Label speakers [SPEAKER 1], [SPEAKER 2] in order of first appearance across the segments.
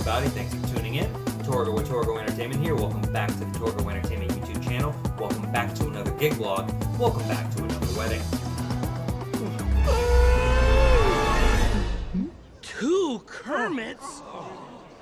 [SPEAKER 1] everybody. Thanks for tuning in. Torgo with Torgo Entertainment here. Welcome back to the Torgo Entertainment YouTube channel. Welcome back to another gig vlog. Welcome back to another wedding.
[SPEAKER 2] Two Kermits?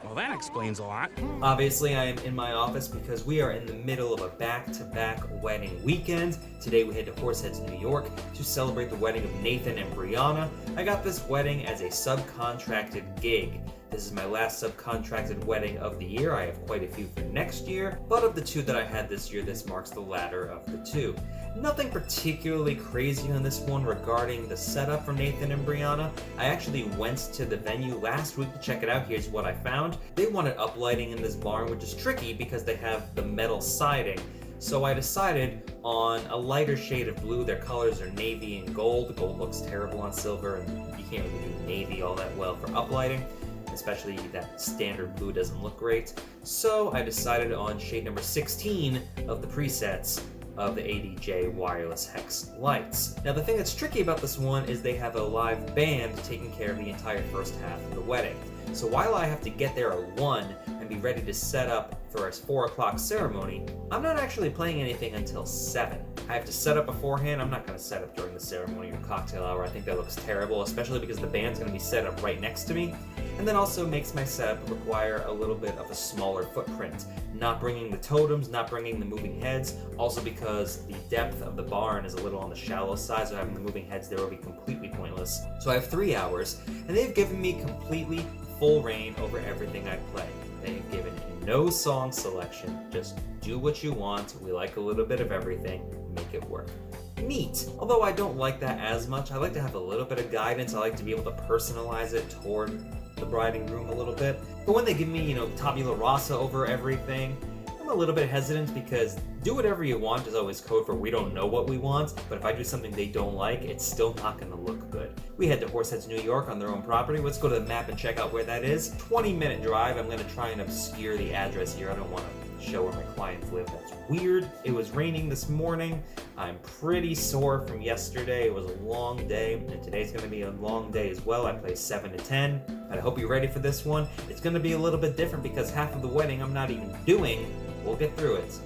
[SPEAKER 2] Well, that explains a lot.
[SPEAKER 1] Obviously, I am in my office because we are in the middle of a back-to-back wedding weekend. Today we head to Horseheads, New York to celebrate the wedding of Nathan and Briana. I got this wedding as a subcontracted gig. This is my last subcontracted wedding of the year. I have quite a few for next year, but of the two that I had this year, this marks the latter of the two. Nothing particularly crazy on this one regarding the setup for Nathan and Briana. I actually went to the venue last week to check it out. Here's what I found. They wanted uplighting in this barn, which is tricky because they have the metal siding. So I decided on a lighter shade of blue. Their colors are navy and gold. Gold looks terrible on silver, and you can't really do navy all that well for uplighting. Especially that standard blue doesn't look great. So I decided on shade number 16 of the presets of the ADJ wireless hex lights. Now the thing that's tricky about this one is they have a live band taking care of the entire first half of the wedding. So while I have to get there at 1 and be ready to set up for a 4 o'clock ceremony, I'm not actually playing anything until 7. I have to set up beforehand. I'm not going to set up during the ceremony or cocktail hour. I think that looks terrible, especially because the band's going to be set up right next to me. And then also makes my setup require a little bit of a smaller footprint. Not bringing the totems, not bringing the moving heads, also because the depth of the barn is a little on the shallow side, so having the moving heads there will be completely pointless. So I have 3 hours, and they've given me completely full reign over everything I play. They've given no song selection, just do what you want, we like a little bit of everything, make it work. Neat. Although I don't like that as much, I like to have a little bit of guidance, I like to be able to personalize it toward the bride and groom a little bit. But when they give me, tabula rasa over everything, I'm a little bit hesitant because do whatever you want is always code for we don't know what we want, but if I do something they don't like, it's still not going to look good. We head to Horseheads, New York on their own property. Let's go to the map and check out where that is. 20-minute drive. I'm going to try and obscure the address here. I don't want to show where my clients live. That's weird. It was raining this morning. I'm pretty sore from yesterday. It was a long day, and today's going to be a long day as well. I play 7 to 10, but I hope you're ready for this one. It's going to be a little bit different because half of the wedding I'm not even doing. We'll get through it.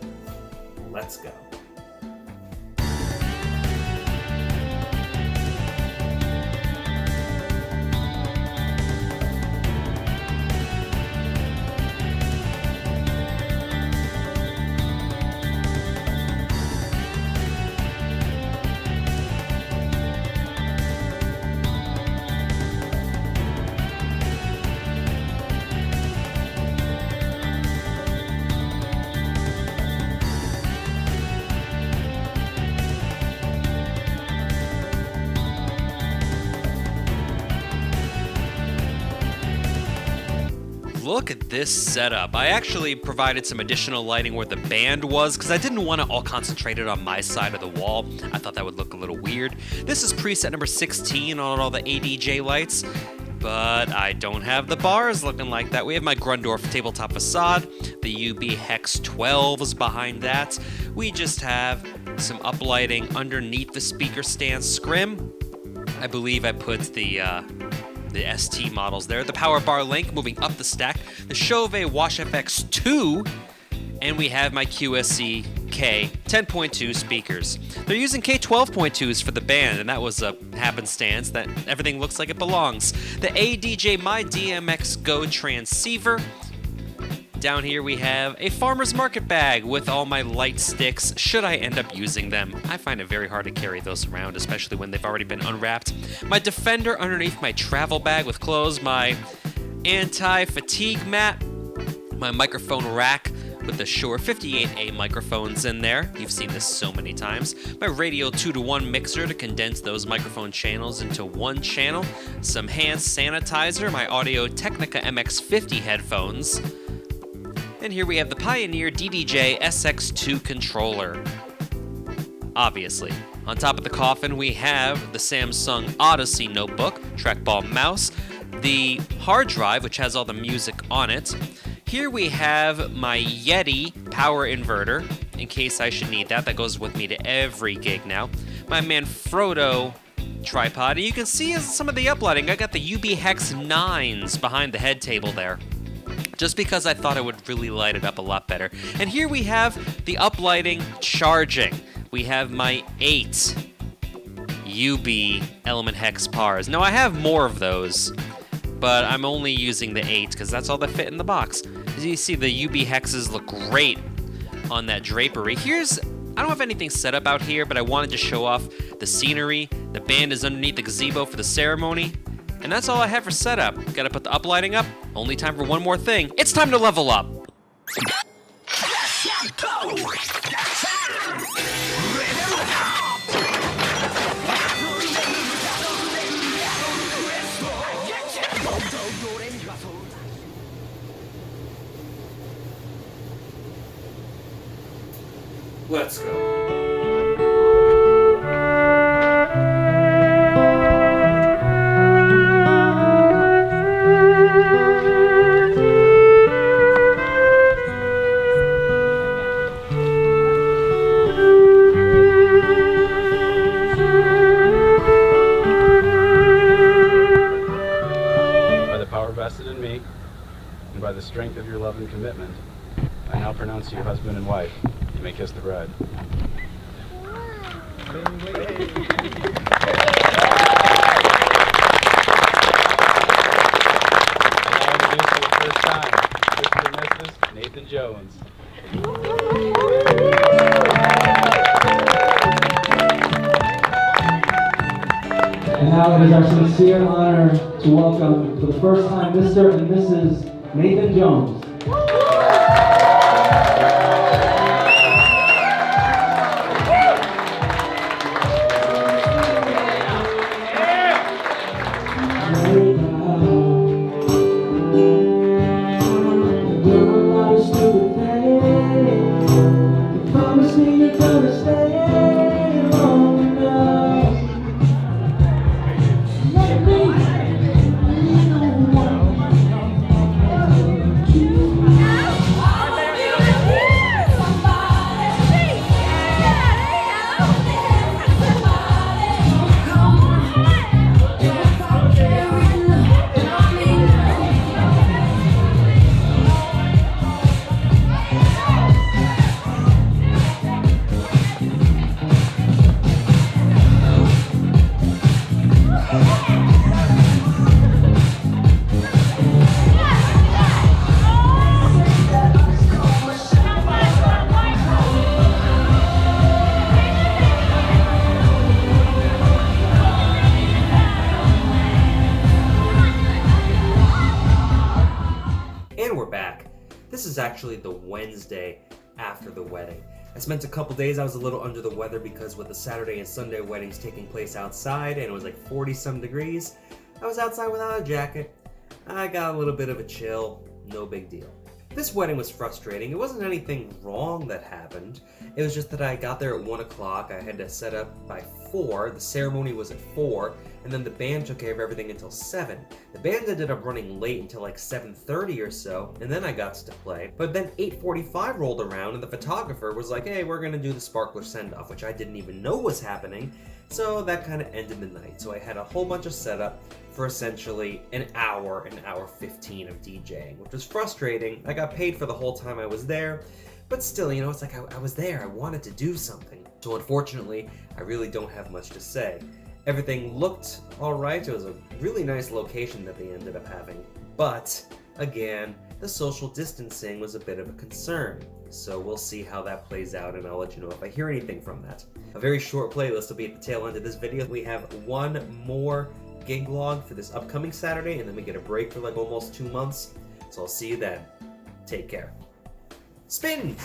[SPEAKER 1] Let's go.
[SPEAKER 3] Look at this setup. I actually provided some additional lighting where the band was because I didn't want it all concentrated on my side of the wall. I thought that would look a little weird. This is preset number 16 on all the ADJ lights, but I don't have the bars looking like that. We have my Grundorf tabletop facade. The UB Hex 12 is behind that. We just have some uplighting underneath the speaker stand scrim. I believe I put the ST models there. The power bar link moving up the stack. The Chauvet Wash FX 2. And we have my QSC K 10.2 speakers. They're using K 12.2s for the band, and that was a happenstance that everything looks like it belongs. The ADJ My DMX Go transceiver. Down here we have a farmer's market bag with all my light sticks, should I end up using them. I find it very hard to carry those around, especially when they've already been unwrapped. My Defender underneath my travel bag with clothes, my anti-fatigue mat, my microphone rack with the Shure 58A microphones in there. You've seen this so many times. My Radio 2-to-1 mixer to condense those microphone channels into one channel. Some hand sanitizer, my Audio Technica MX50 headphones. And here we have the Pioneer DDJ SX2 controller. Obviously. On top of the coffin, we have the Samsung Odyssey notebook, trackball mouse, the hard drive, which has all the music on it. Here we have my Yeti power inverter, in case I should need that. That goes with me to every gig now. My Manfrotto tripod, and you can see some of the uplighting. I got the UB Hex 9s behind the head table there. just because I thought it would really light it up a lot better. And here we have the uplighting charging. We have my 8 UB element hex pars. Now I have more of those, but I'm only using the 8 because that's all that fit in the box. As you see, the UB hexes look great on that drapery. I don't have anything set up out here, but I wanted to show off the scenery. The band is underneath the gazebo for the ceremony. And that's all I have for setup. Gotta put the uplighting up. Only time for one more thing. It's time to level up.
[SPEAKER 1] Let's go.
[SPEAKER 4] By the power vested in me, and by the strength of your love and commitment, I now pronounce you husband and wife. You may kiss the bride. I now introduce for the first time, Mr. and Mrs. Nathan Jones.
[SPEAKER 5] And now it is our sincere honor to welcome for the first time Mr. and Mrs. Nathan Jones.
[SPEAKER 1] This is actually the Wednesday after the wedding. I spent a couple days, I was a little under the weather because with the Saturday and Sunday weddings taking place outside and it was like 40 some degrees, I was outside without a jacket. I got a little bit of a chill, no big deal. This wedding was frustrating. It wasn't anything wrong that happened. It was just that I got there at 1 o'clock. I had to set up by 4. The ceremony was at 4. And then the band took care of everything until 7. The band ended up running late until like 7:30 or so. And then I got to play. But then 8:45 rolled around and the photographer was like, hey, we're going to do the sparkler send-off, which I didn't even know was happening. So that kind of ended the night. So I had a whole bunch of setup for essentially an hour 15 of DJing, which was frustrating. I got paid for the whole time I was there, but still, you know, it's like I was there. I wanted to do something. So unfortunately, I really don't have much to say. Everything looked alright. It was a really nice location that they ended up having. But, again, the social distancing was a bit of a concern. So we'll see how that plays out, and I'll let you know if I hear anything from that. A very short playlist will be at the tail end of this video. We have one more gig log for this upcoming Saturday, and then we get a break for like almost 2 months. So I'll see you then. Take care. Spin!